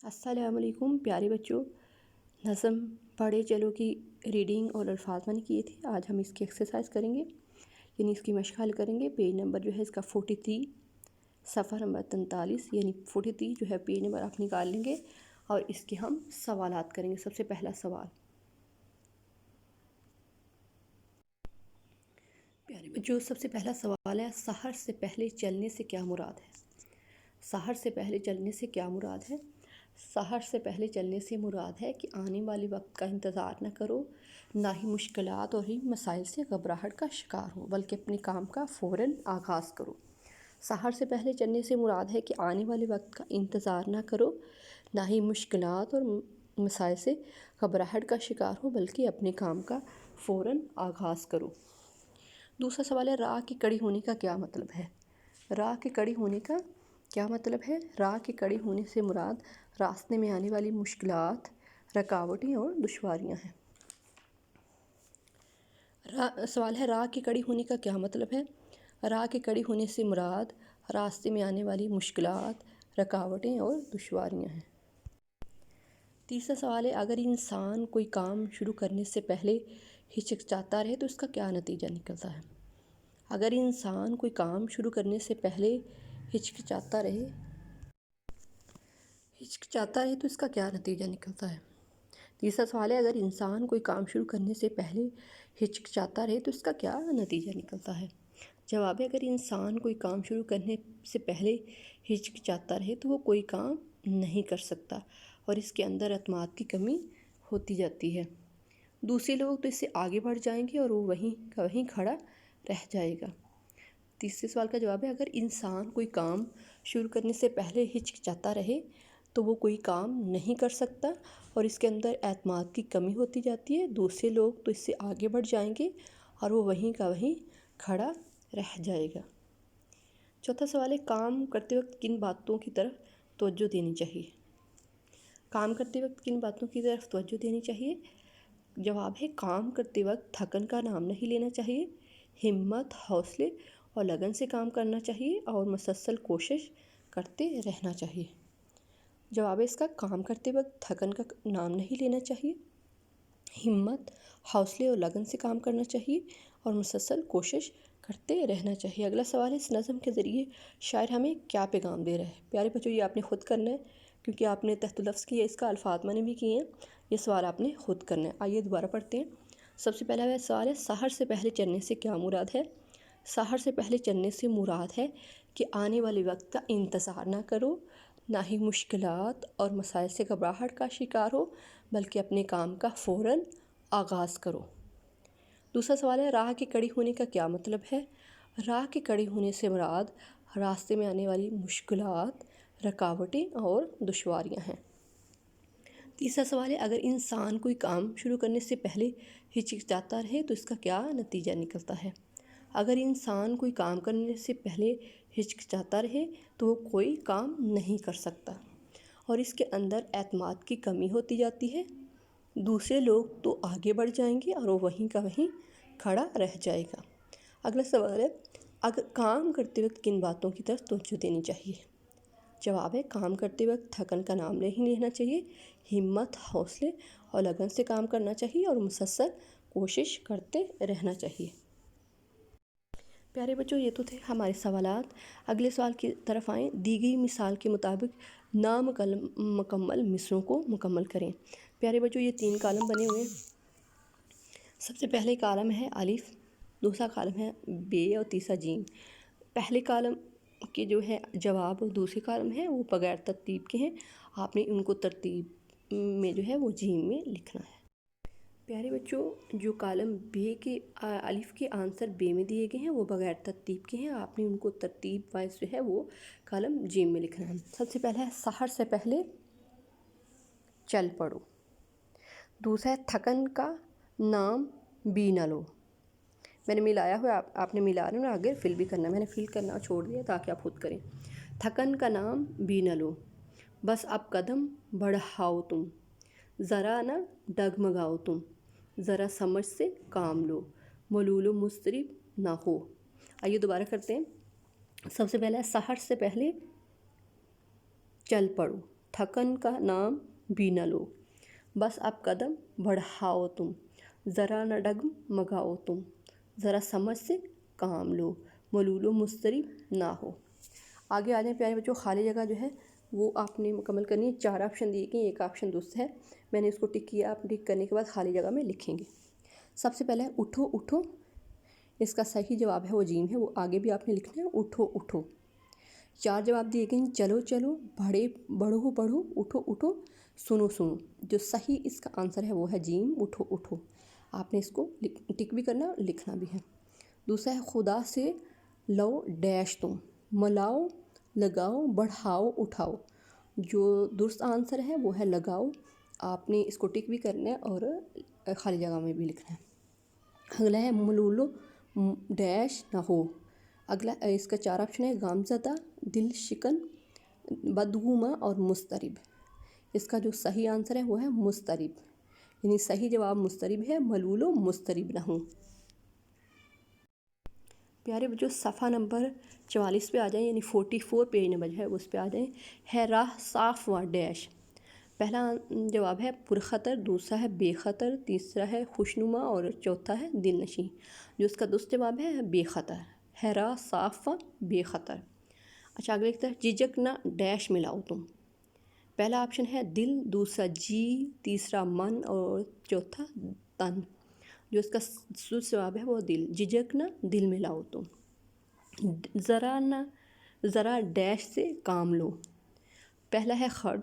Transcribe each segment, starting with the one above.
السلام علیکم پیارے بچوں، نظم پڑھے چلو کی ریڈنگ اور الفاظ میں نے کیے تھے۔ آج ہم اس کی ایکسرسائز کریں گے، یعنی اس کی مشق حل کریں گے۔ پیج نمبر جو ہے اس کا 43، صفحہ نمبر 43، یعنی 43 جو ہے پیج نمبر آپ نکال لیں گے اور اس کے ہم سوالات کریں گے۔ سب سے پہلا سوال، پیارے بچوں سب سے پہلا سوال ہے، سحر سے پہلے چلنے سے کیا مراد ہے؟ سحر سے پہلے چلنے سے کیا مراد ہے؟ سحر سے پہلے چلنے سے مراد ہے کہ آنے والے وقت کا انتظار نہ کرو، نہ ہی مشکلات اور ہی مسائل سے گھبراہٹ کا شکار ہو، بلکہ اپنے کام کا فوراً آغاز کرو۔ سحر سے پہلے چلنے سے مراد ہے کہ آنے والے وقت کا انتظار نہ کرو، نہ ہی مشکلات اور مسائل سے گھبراہٹ کا شکار ہو، بلکہ اپنے کام کا فوراً آغاز کرو۔ دوسرا سوال ہے، راہ کے کڑی ہونے کا کیا مطلب ہے؟ راہ کے کڑی ہونے کا کیا مطلب ہے؟ راہ کے کڑی ہونے سے مراد راستے میں آنے والی مشکلات، رکاوٹیں اور دشواریاں ہیں۔ سوال ہے، راہ کے کڑی ہونے کا کیا مطلب ہے؟ راہ کے کڑی ہونے سے مراد راستے میں آنے والی مشکلات، رکاوٹیں اور دشواریاں ہیں۔ تیسرا سوال ہے، اگر انسان کوئی کام شروع کرنے سے پہلے ہچکچاتا رہے تو اس کا کیا نتیجہ نکلتا ہے؟ اگر انسان کوئی کام شروع کرنے سے پہلے ہچکچاتا رہے تو اس کا کیا نتیجہ نکلتا ہے؟ تیسرا سوال ہے، اگر انسان کوئی کام شروع کرنے سے پہلے ہچکچاتا رہے تو اس کا کیا نتیجہ نکلتا ہے؟ جواب ہے، اگر انسان کوئی کام شروع کرنے سے پہلے ہچکچاتا رہے تو وہ کوئی کام نہیں کر سکتا اور اس کے اندر اعتماد کی کمی ہوتی جاتی ہے۔ دوسرے لوگ تو اس سے آگے بڑھ جائیں گے اور وہ وہیں کا وہیں کھڑا رہ جائے گا۔ تیسرے سوال کا جواب ہے، اگر انسان کوئی کام شروع کرنے سے پہلے ہچکچاتا رہے تو وہ کوئی کام نہیں کر سکتا اور اس کے اندر اعتماد کی کمی ہوتی جاتی ہے۔ دوسرے لوگ تو اس سے آگے بڑھ جائیں گے اور وہ وہیں کا وہیں کھڑا رہ جائے گا۔ چوتھا سوال ہے، کام کرتے وقت کن باتوں کی طرف توجہ دینی چاہیے؟ کام کرتے وقت کن باتوں کی طرف توجہ دینی چاہیے؟ جواب ہے، کام کرتے وقت تھکن کا نام نہیں لینا چاہیے، ہمت، حوصلے اور لگن سے کام کرنا چاہیے اور مسلسل کوشش کرتے رہنا چاہیے۔ جواب ہے اس کا، کام کرتے وقت تھکن کا نام نہیں لینا چاہیے، ہمت، حوصلے اور لگن سے کام کرنا چاہیے اور مسلسل کوشش کرتے رہنا چاہیے۔ اگلا سوال ہے، اس نظم کے ذریعے شاعر ہمیں کیا پیغام دے رہا ہے؟ پیارے بچوں یہ آپ نے خود کرنا ہے، کیونکہ آپ نے تحت لفظ کیا، اس کا الفاظ میں نے بھی کیے ہیں، یہ سوال آپ نے خود کرنا ہے۔ آئیے دوبارہ پڑھتے ہیں۔ سب سے پہلا سوال ہے، سحر سے پہلے چلنے سے کیا مراد ہے؟ سحر سے پہلے چلنے سے مراد ہے کہ آنے والے وقت کا انتظار نہ کرو، نہ ہی مشکلات اور مسائل سے گھبراہٹ کا شکار ہو، بلکہ اپنے کام کا فوراً آغاز کرو۔ دوسرا سوال ہے، راہ کے کڑی ہونے کا کیا مطلب ہے؟ راہ کے کڑی ہونے سے مراد راستے میں آنے والی مشکلات، رکاوٹیں اور دشواریاں ہیں۔ تیسرا سوال ہے، اگر انسان کوئی کام شروع کرنے سے پہلے ہچکچاتا رہے تو اس کا کیا نتیجہ نکلتا ہے؟ اگر انسان کوئی کام کرنے سے پہلے ہچکچاتا رہے تو وہ کوئی کام نہیں کر سکتا اور اس کے اندر اعتماد کی کمی ہوتی جاتی ہے۔ دوسرے لوگ تو آگے بڑھ جائیں گے اور وہ وہیں کا وہیں کھڑا رہ جائے گا۔ اگلا سوال ہے، اگر کام کرتے وقت کن باتوں کی طرف توجہ دینی چاہیے؟ جواب ہے، کام کرتے وقت تھکن کا نام نہیں لینا چاہیے، ہمت، حوصلے اور لگن سے کام کرنا چاہیے اور مسلسل کوشش کرتے رہنا چاہیے۔ پیارے بچوں یہ تو تھے ہمارے سوالات۔ اگلے سوال کی طرف آئیں۔ دی گئی مثال کے مطابق نامکمل مصرعوں کو مکمل کریں۔ پیارے بچوں یہ 3 کالم بنے ہوئے ہیں۔ سب سے پہلے کالم ہے الف، دوسرا کالم ہے بے اور تیسرا جیم۔ پہلے کالم کے جو ہے جواب دوسرے کالم ہیں وہ بغیر ترتیب کے ہیں، آپ نے ان کو ترتیب میں جو ہے وہ جیم میں لکھنا ہے۔ پیارے بچوں جو کالم بے کے الف کے آنسر بے میں دیے گئے ہیں وہ بغیر ترتیب کے ہیں، آپ نے ان کو ترتیب وائز جو ہے وہ کالم جیم میں لکھنا ہے۔ سب سے پہلا ہے، سحر سے پہلے چل پڑو۔ دوسرا ہے، تھکن کا نام بھی نہ لو۔ میں نے ملایا ہوا، آپ نے ملا رہے ہیں اور آگے فل بھی کرنا ہے، میں نے فل کرنا چھوڑ دیا تاکہ آپ خود کریں۔ تھکن کا نام بھی نہ لو، بس اب قدم بڑھاؤ تم، ذرا نہ ڈگمگاؤ تم، ذرا سمجھ سے کام لو، ملول و مضطرب نہ ہو۔ آئیے دوبارہ کرتے ہیں۔ سب سے پہلا ہے، سحر سے پہلے چل پڑو۔ تھکن کا نام بھی نہ لو، بس اب قدم بڑھاؤ تم، ذرا نہ ڈگمگاؤ تم، ذرا سمجھ سے کام لو، ملول و مضطرب نہ ہو۔ آگے آ جائیں پیارے بچوں، خالی جگہ جو ہے وہ آپ نے مکمل کرنی ہے۔ 4 آپشن دیے گئے، ایک آپشن درست ہے، میں نے اس کو ٹک کیا، آپ ٹک کرنے کے بعد خالی جگہ میں لکھیں گے۔ سب سے پہلے اٹھو اٹھو، اس کا صحیح جواب ہے وہ جیم ہے، وہ آگے بھی آپ نے لکھنا ہے، اٹھو اٹھو۔ 4 جواب دیے گئے ہیں، چلو چلو، بڑھو بڑھو، اٹھو اٹھو، سنو سنو۔ جو صحیح اس کا آنسر ہے وہ ہے جیم، اٹھو اٹھو۔ آپ نے اس کو ٹک بھی کرنا اور لکھنا بھی ہے۔ دوسرا ہے خدا سے لو ڈیش تم، ملاؤ لگاؤ بڑھاؤ اٹھاؤ۔ جو درست آنسر ہے وہ ہے لگاؤ، آپ نے اس کو ٹک بھی کرنا ہے اور خالی جگہ میں بھی لکھنا ہے۔ اگلا ہے ملولو ڈیش نہ ہو۔ اگلا اس کا 4 آپشن ہے، غم زدہ، دل شکن، بدگماں اور مضطرب۔ اس کا جو صحیح آنسر ہے وہ ہے مضطرب، یعنی صحیح جواب مضطرب ہے، ملول و مضطرب نہ ہوں۔ پیارے بچوں صفحہ نمبر 44 پہ آ جائیں، یعنی 44 پیج نمبر ہے اس پہ آ جائیں۔ ہے راہ صاف و ڈیش۔ پہلا جواب ہے پرخطر، دوسرا ہے بے خطر، تیسرا ہے خوشنما اور چوتھا ہے دل نشیں۔ جو اس کا درست جواب ہے بے خطر، ہے راہ صاف و بے خطر۔ اچھا اگلے کی طرف، جھجک نہ ڈیش ملاؤ تم۔ پہلا آپشن ہے دل، دوسرا جی، تیسرا من اور چوتھا تن۔ جو اس کا درست جواب ہے وہ دل، جھجک نہ دل ملاؤ تم۔ ذرا ڈیش سے کام لو۔ پہلا ہے خرد،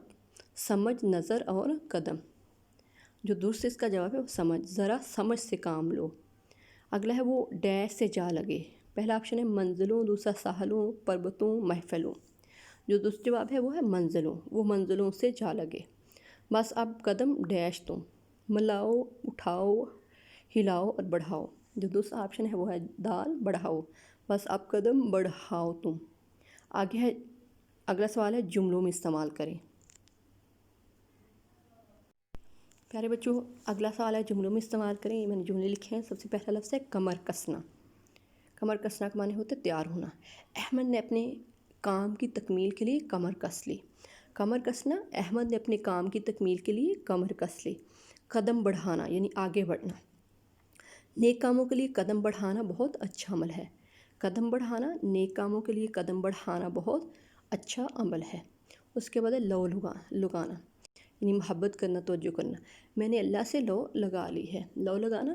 سمجھ، نظر اور قدم۔ جو درست اس کا جواب ہے وہ سمجھ، ذرا سمجھ سے کام لو۔ اگلا ہے وہ ڈیش سے جا لگے۔ پہلا آپشن ہے منزلوں، دوسرا ساحلوں، پربتوں، محفلوں۔ جو درست جواب ہے وہ ہے منزلوں، وہ منزلوں سے جا لگے۔ بس اب قدم ڈیش تم، ملاؤ اٹھاؤ ہلاؤ اور بڑھاؤ۔ جو دوسرا آپشن ہے وہ ہے دال، بڑھاؤ، بس اب قدم بڑھاؤ تم۔ آگے ہے اگلا سوال ہے جملوں میں استعمال کریں۔ پیارے بچوں اگلا سوال ہے جملوں میں استعمال کریں، میں نے جملے لکھے ہیں۔ سب سے پہلا لفظ ہے کمر کسنا۔ کمر کسنا کا معنی ہوتا ہے تیار ہونا۔ احمد نے اپنے کام کی تکمیل کے لیے کمر کس لی۔ کمر کسنا، احمد نے اپنے کام کی تکمیل کے لیے کمر کس لی۔ قدم بڑھانا یعنی آگے بڑھنا۔ نیک کاموں کے لیے قدم بڑھانا بہت اچھا عمل ہے۔ قدم بڑھانا، نیک کاموں کے لیے قدم بڑھانا بہت اچھا عمل ہے۔ اس کے بعد ہے لو لگانا، یعنی محبت کرنا، توجہ کرنا۔ میں نے اللہ سے لو لگا لی ہے۔ لو لگانا،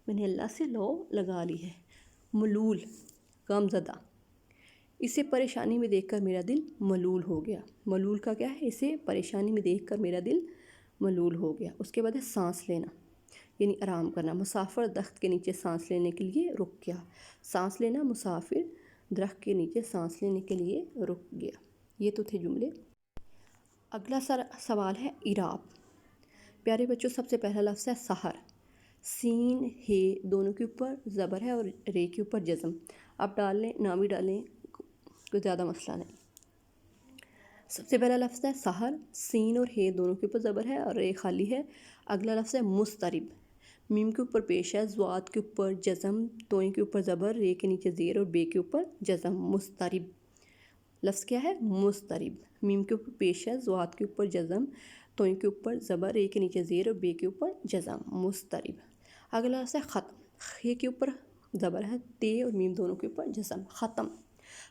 میں نے اللہ سے لو لگا لی ہے۔ ملول، غم زدہ، اسے پریشانی میں دیکھ کر میرا دل ملول ہو گیا۔ ملول کا کیا ہے؟ اسے پریشانی میں دیکھ کر میرا دل ملول ہو گیا۔ اس کے بعد ہے سانس لینا، یعنی آرام کرنا۔ مسافر درخت کے نیچے سانس لینے کے لیے رک گیا۔ سانس لینا، مسافر درخت کے نیچے سانس لینے کے لیے رک گیا۔ یہ تو تھے جملے۔ اگلا سوال ہے اعراب۔ پیارے بچوں سب سے پہلا لفظ ہے سحر۔ سین ہے دونوں کے اوپر زبر ہے اور رے کے اوپر جزم۔ آپ ڈال لیں، نہ بھی ڈالیں، کوئی زیادہ مسئلہ نہیں۔ سب سے پہلا لفظ ہے سحر، سین اور ہے دونوں کے اوپر زبر ہے اور رے خالی ہے۔ اگلا لفظ ہے مضطرب، میم کے اوپر پیش ہے، ضاد کے اوپر جزم، توئیں کے اوپر زبر، رے کے نیچے زیر اور بے کے اوپر جزم۔ مضطرب لفظ کیا ہے؟ مضطرب، میم کے اوپر پیش ہے، ضاد کے اوپر جزم، توئیں کے اوپر زبر، رے کے نیچے زیر اور بے کے اوپر جزم۔ مضطرب۔ اگلا لفظ ہے ختم، خے کے اوپر زبر ہے، تے اور میم دونوں کے اوپر جزم۔ ختم،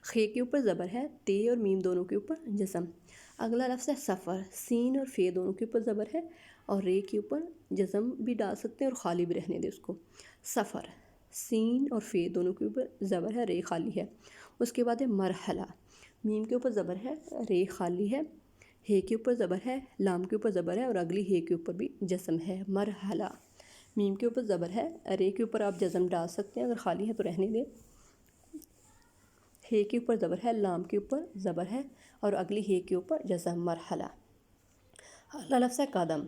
خے کے اوپر زبر ہے، تے اور میم دونوں کے اوپر جزم۔ اگلا لفظ ہے سفر، سین اور فے دونوں کے اوپر زبر ہے اور رے کے اوپر جزم بھی ڈال سکتے ہیں اور خالی بھی رہنے دے اس کو۔ سفر، سین اور فے دونوں کے اوپر زبر ہے، رے خالی ہے۔ اس کے بعد ہے مرحلہ، میم کے اوپر زبر ہے، رے خالی ہے، ہے کے اوپر زبر ہے، لام کے اوپر زبر ہے اور اگلی ہے کے اوپر بھی جزم ہے۔ مرحلہ، میم کے اوپر زبر ہے، رے کے اوپر آپ جزم ڈال سکتے ہیں، اگر خالی ہے تو رہنے دیں۔ ہے کے اوپر زبر ہے، لام کے اوپر زبر ہے اور اگلی ہے کے اوپر جزم۔ مرحلہ۔ اگلا لفظ ہے قدم،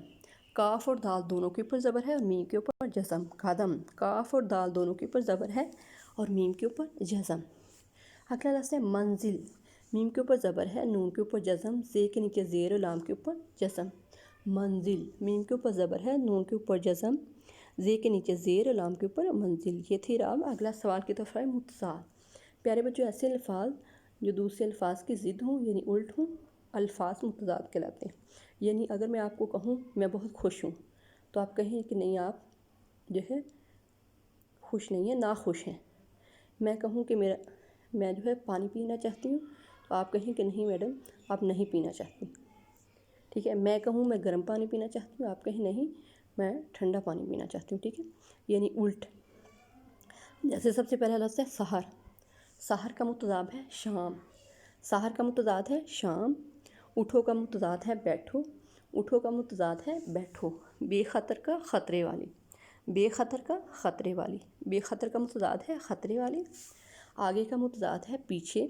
کاف اور دال دونوں کے اوپر زبر ہے اور میم کے اوپر جزم۔ قدم، کاف اور دال دونوں کے اوپر زبر ہے اور میم کے اوپر جزم۔ اگلا لفظ ہے منزل، میم کے اوپر زبر ہے، نون کے اوپر جزم، زے کے نیچے زیر اور لام کے اوپر جزم۔ منزل، میم کے اوپر زبر ہے، نون کے اوپر جزم، زے کے نیچے زیر اور لام کے اوپر منزل۔ یہ تھی اعراب۔ اگلا سوال کی طرف ہے متصال۔ پیارے بچوں ایسے الفاظ جو دوسرے الفاظ کی ضد ہوں یعنی الٹ ہوں، الفاظ متضاد کہلاتے ہیں. یعنی اگر میں آپ کو کہوں میں بہت خوش ہوں تو آپ کہیں کہ نہیں آپ جو ہے خوش نہیں ہیں، ناخوش ہیں. میں کہوں کہ میں جو ہے پانی پینا چاہتی ہوں تو آپ کہیں کہ نہیں میڈم آپ نہیں پینا چاہتی. ٹھیک ہے. میں کہوں میں گرم پانی پینا چاہتی ہوں، آپ کہیں نہیں میں ٹھنڈا پانی پینا چاہتی ہوں. ٹھیک ہے. یعنی الٹ. جیسے سب سے پہلا لفظ ہے سحر. سحر کا متضاد ہے شام. سحر کا متضاد ہے شام. اٹھو کا متضاد ہے بیٹھو. اٹھو کا متضاد ہے بیٹھو. بے خطر کا خطرے والی. بے خطر کا خطرے والی. بے خطر کا متضاد ہے خطرے والی. آگے کا متضاد ہے پیچھے.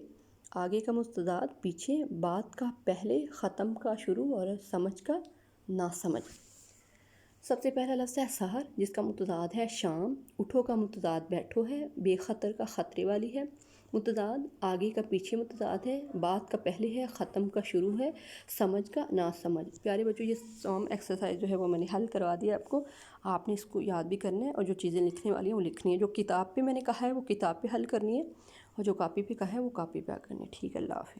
آگے کا متضاد پیچھے. بات کا پہلے، ختم کا شروع اور سمجھ کا ناسمجھ. سب سے پہلا لفظ ہے سحر جس کا متضاد ہے شام. اٹھو کا متضاد بیٹھو ہے. بے خطر کا خطرے والی ہے متضاد. آگے کا پیچھے متضاد ہے. بات کا پہلے ہے، ختم کا شروع ہے، سمجھ کا ناسمجھ. پیارے بچوں یہ سام ایکسرسائز جو ہے وہ میں نے حل کروا دیا آپ کو. آپ نے اس کو یاد بھی کرنا ہے اور جو چیزیں لکھنے والی ہیں وہ لکھنی ہے. جو کتاب پہ میں نے کہا ہے وہ کتاب پہ حل کرنی ہے اور جو کاپی پہ کہا ہے وہ کاپی پہ کرنی ہے. ٹھیک ہے. اللہ حافظ.